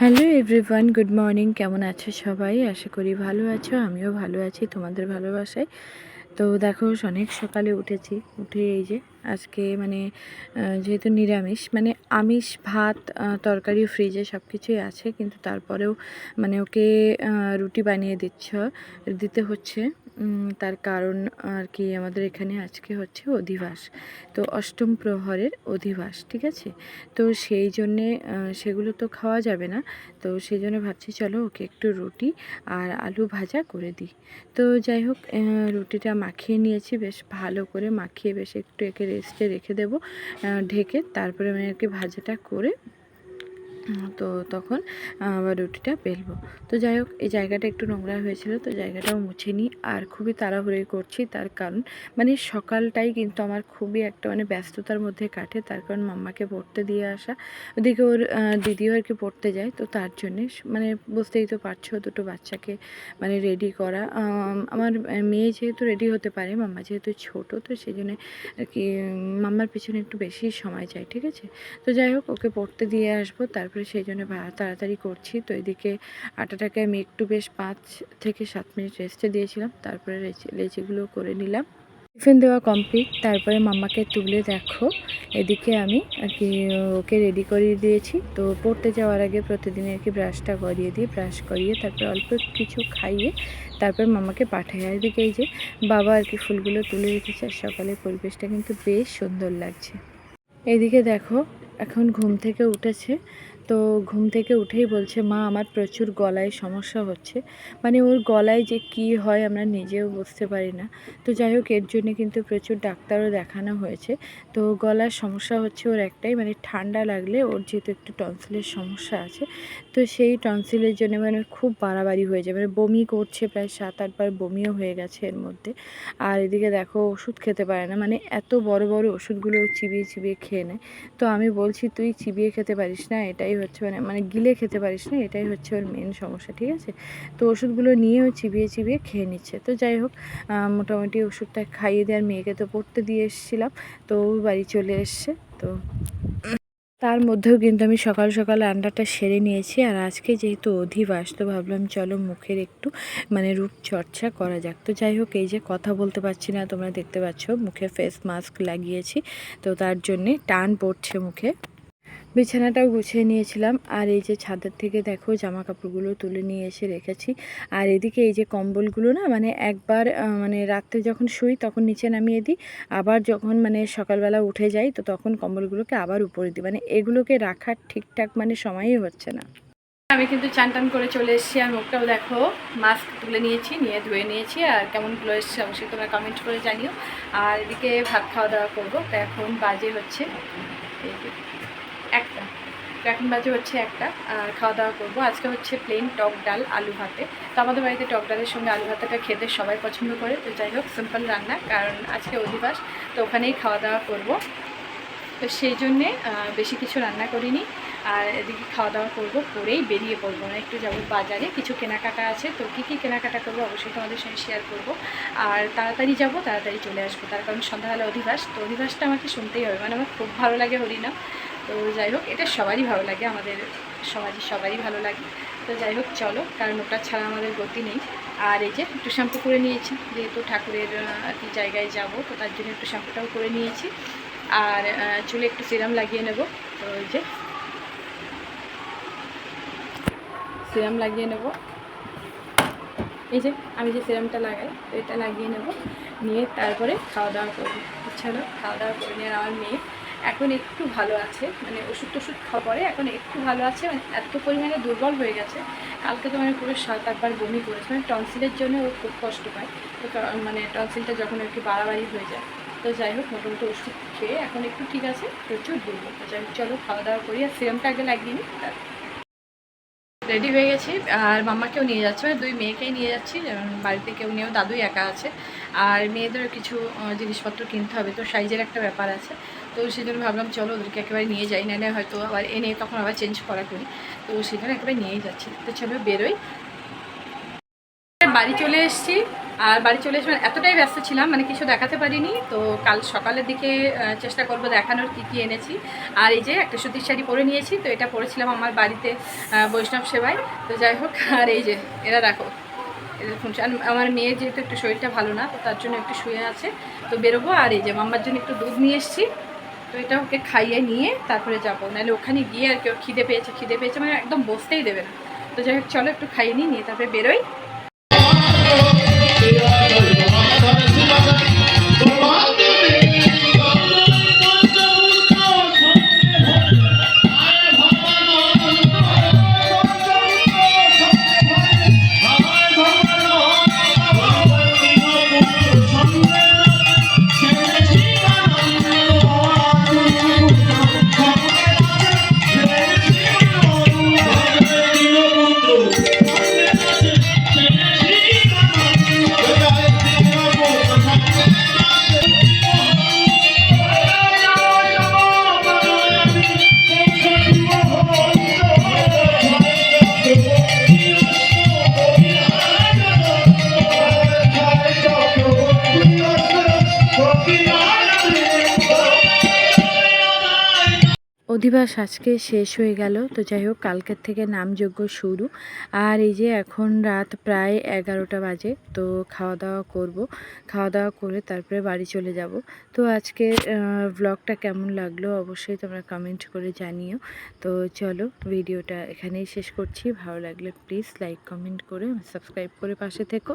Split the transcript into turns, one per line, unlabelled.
Hello everyone, good morning. কেমন আছো সবাই? আশা করি ভালো আছো। আমিও ভালো আছি তোমাদের ভালোবাসায়। তো দেখো, অনেক সকালে উঠেছি। উঠে এই যে আজকে যেহেতু নিরামিষ, আমিষ ভাত তরকারি ফ্রিজে সব কিছুই আছে, কিন্তু তারপরেও ওকে রুটি বানিয়ে দিতে হচ্ছে। তার কারণ আর কি, আমাদের এখানে আজকে হচ্ছে অধিবাস, তো অষ্টম প্রহরের অধিবাস, ঠিক আছে? তো সেই জন্যে সেগুলো তো খাওয়া যাবে না। তো সেই জন্য ভাবছি চলো ওকে একটু রুটি আর আলু ভাজা করে দিই। তো যাই হোক, রুটিটা মাখিয়ে নিয়েছি, বেশ ভালো করে মাখিয়ে বেশ একটু একে রেস্টে রেখে দেবো ঢেকে। তারপরে আর কি ভাজাটা করে তো তখন আবার রুটিটা বেলবো। তো যাই হোক, এই জায়গাটা একটু নোংরা হয়েছিল, তো জায়গাটাও মুছে নিই। আর খুবই তাড়াহুড়োই করছি, তার কারণ সকালটাই কিন্তু আমার খুবই একটা ব্যস্ততার মধ্যে কাটে। তার কারণ মাম্মাকে পড়তে দিয়ে আসা, ওদিকে ওর দিদিও আর কি পড়তে যায়, তো তার জন্যে বুঝতেই তো পারছো, দুটো বাচ্চাকে রেডি করা। আমার মেয়ে যেহেতু রেডি হতে পারে, মাম্মা যেহেতু ছোট, তো সেই জন্যে আর কি মাম্মার পিছনে একটু বেশি সময় যায়, ঠিক আছে? তো যাই হোক, ওকে পড়তে দিয়ে আসবো, তারপরে সেই জন্য তাড়াতাড়ি করছি। তো এদিকে আটাটাকে আমি একটু বেশ 5 থেকে 7 মিনিট রেস্টে দিয়েছিলাম, তারপরে লেচিগুলো করে নিলাম। টিফিন দেওয়া কমপ্লিট, তারপরে মাম্মাকে তুলে দেখো এদিকে আমি আর কি ওকে রেডি করিয়ে দিয়েছি। তো পড়তে যাওয়ার আগে প্রতিদিন আর কি ব্রাশটা করিয়ে দিই, ব্রাশ করিয়ে তারপরে অল্প কিছু খাইয়ে তারপর মামাকে পাঠাই। আর এদিকে এই যে বাবা আর কি ফুলগুলো তুলে রেখেছে, আর সকালের পরিবেশটা কিন্তু বেশ সুন্দর লাগছে। এদিকে দেখো, এখন ঘুম থেকে উঠেছে। তো ঘুম থেকে উঠেই বলছে, মা আমার প্রচুর গলায় সমস্যা হচ্ছে। ওর গলায় যে কি হয় আমরা নিজেও বুঝতে পারি না। তো যাই হোক, এর জন্য কিন্তু প্রচুর ডাক্তারও দেখানো হয়েছে। তো গলার সমস্যা হচ্ছে ওর একটাই, ঠান্ডা লাগলে ওর যেহেতু একটু টনসিলের সমস্যা আছে, তো সেই টনসিলের জন্য খুব বাড়াবাড়ি হয়ে যায়, বমি করছে, প্রায় 7-8 বার বমিও হয়ে গেছে এর মধ্যে। আর এদিকে দেখো, ওষুধ খেতে পারে না, এত বড় বড় ওষুধগুলো চিবিয়ে চিবিয়ে খেয়ে নেয়। তো আমি বলছি, তুই চিবিয়ে খেতে পারিস না, এটাই হচ্ছে গিলে খেতে পারিস না, এটাই হচ্ছে ওর মেন সমস্যা, ঠিক আছে? তো ওষুধগুলো নিয়ে ও চিবিয়ে চিবিয়ে খেয়ে নিচ্ছে। তো যাই হোক, মোটামুটি ওষুধটা খাইয়ে দেওয়ার, মেয়েকে তো পড়তে দিয়ে এসেছিলাম, তো ও বাড়ি চলে এসছে। তো তার মধ্যেও কিন্তু আমি সকাল সকাল রান্নাটা সেরে নিয়েছি। আর আজকে যেহেতু অধিবাস, তো ভাবলাম চলো মুখের একটু রূপচর্চা করা যাক। তো যাই হোক, এই যে কথা বলতে পারছি না, তোমরা দেখতে পাচ্ছ মুখে ফেস মাস্ক লাগিয়েছি, তো তার জন্যে টান পড়ছে মুখে। বিছানাটাও গুছিয়ে নিয়েছিলাম, আর এই যে ছাদের থেকে দেখো জামা কাপড়গুলো তুলে নিয়ে এসে রেখেছি। আর এদিকে এই যে কম্বলগুলো না, একবার রাত্রে যখন শুই তখন নিচে নামিয়ে দিই, আবার যখন সকালবেলা উঠে যাই তো তখন কম্বলগুলোকে আবার উপরে দিই, এগুলোকে রাখার ঠিকঠাক সময়ই হচ্ছে না। আমি কিন্তু চান টান করে চলে এসেছি, আর মুখটাও দেখো মাস্ক তুলে নিয়েছি, নিয়ে ধুয়ে নিয়েছি। আর কেমন গ্লো এসছে অবশ্যই তোমরা কমেন্ট করে জানিও। আর এদিকে ভাত খাওয়া দাওয়া করবো। তো এখন বাজে হচ্ছে এই যে 1টা, তো এখন বাজে হচ্ছে 1টা। আর খাওয়া দাওয়া করবো। আজকে হচ্ছে প্লেন টক ডাল আলু ভাতে। তো আমাদের বাড়িতে টক ডালের সঙ্গে আলু ভাতাটা খেতে সবাই পছন্দ করে। তো যাই হোক, সিম্পল রান্না, কারণ আজকে অধিবাস, তো ওখানেই খাওয়া দাওয়া করবো। তো সেই জন্যে বেশি কিছু রান্না করিনি। আর এদিকে খাওয়া দাওয়া করবো, করেই বেরিয়ে পড়বো, একটু যাবো বাজারে, কিছু কেনাকাটা আছে। তো কী কী কেনাকাটা করবো অবশ্যই তোমাদের সঙ্গে শেয়ার করবো। আর তাড়াতাড়ি যাবো, তাড়াতাড়ি চলে আসবো, তার কারণ সন্ধ্যাবেলা অধিবাস। তো অধিবাসটা আমাকে শুনতেই হবে, আমার খুব ভালো লাগে হরিনাম। তো যাই হোক, এটা সবারই ভালো লাগে, আমাদের সমাজে সবারই ভালো লাগে। তো যাই হোক চলো, কারণ ওটা ছাড়া আমাদের গতি নেই। আর এই যে একটু শ্যাম্পু করে নিয়েছি, যেহেতু ঠাকুরের আর কি জায়গায় যাব, তো তার জন্য একটু শ্যাম্পুটাও করে নিয়েছি। আর চুলে একটু সিরাম লাগিয়ে নেব। তো ওই যে সিরাম লাগিয়ে নেব, এই যে আমি যে সিরামটা লাগাই, তো এটা লাগিয়ে নেব, নিয়ে তারপরে খাওয়া দাওয়া করবো। চলো খাওয়া দাওয়া করে নিয়ে। আর আমার মেয়ে এখন একটু ভালো আছে, ওষুধ টষুধ খাওয়া পরে এখন একটু ভালো আছে, এত পরিমাণে দুর্বল হয়ে গেছে। কালকে তো পুরো 7-8 বার বমি করেছে, টনসিলের জন্য ও খুব কষ্ট পায়। তো টনসিলটা যখন আর কি বাড়াবাড়ি হয়ে যায়, তো যাই হোক মোটামুটি ওষুধ খেয়ে এখন একটু ঠিক আছে, প্রচুর দুর্বল। তো যাই হোক চলো খাওয়া দাওয়া করি, আর সিরামটা আগে লাগিয়ে নিই। রেডি হয়ে গেছি, আর মাম্মাকেও নিয়ে যাচ্ছি, 2 মেয়েকেই নিয়ে যাচ্ছি, বাড়িতে কেউ নেও, দাদুই একা আছে। আর মেয়েদের কিছু জিনিসপত্র কিনতে হবে, তো সাইজের একটা ব্যাপার আছে। তো সেই জন্য ভাবলাম চলো ওদেরকে একেবারে নিয়ে যাই, নাহলে হয়তো আবার এনে তখন আবার চেঞ্জ করা করি। তো সেই জন্য একেবারে নিয়েই যাচ্ছি। তো চলো বেরোই। বাড়ি চলে এসেছি,
আর বাড়ি চলে এসে এতটাই ব্যস্ত ছিলাম মানে কিছু দেখাতে পারিনি। তো কাল সকালের দিকে চেষ্টা করব দেখানোর কী কী এনেছি। আর এই যে একটা সুতির শাড়ি পরে নিয়েছি, তো এটা পরেছিলাম আমার বাড়িতে বৈষ্ণব সেবায়। তো যাই হোক, আর এই যে এরা দেখো এদের ফুনশন। আমার মেয়ের যেহেতু একটু শরীরটা ভালো না, তো তার জন্য একটু শুয়ে আছে, তো বেরোবো। আর এই যে মাম্মার জন্য একটু দুধ নিয়ে এসেছি, তো এটা ওকে খাইয়ে নিয়ে তারপরে যাবো, নাহলে ওখানে গিয়ে আর কেউ খিদে পেয়েছে মানে একদম বসতেই দেবে না। তো যাই হোক চলো একটু খাইয়ে নিয়ে তারপরে বেরোই।
অধিবাস আজকে শেষ হয়ে গেল। তো যাই হোক, কালকের থেকে নামযজ্ঞ শুরু। আর এই যে এখন রাত প্রায় 11টা বাজে। তো খাওয়া দাওয়া করব, খাওয়া দাওয়া করে তারপরে বাড়ি চলে যাব। তো আজকের ব্লগটা কেমন লাগলো অবশ্যই তোমরা কমেন্ট করে জানিও। তো চলো ভিডিওটা এখানেই শেষ করছি। ভালো লাগলে প্লিজ লাইক কমেন্ট করে সাবস্ক্রাইব করে পাশে থেকো।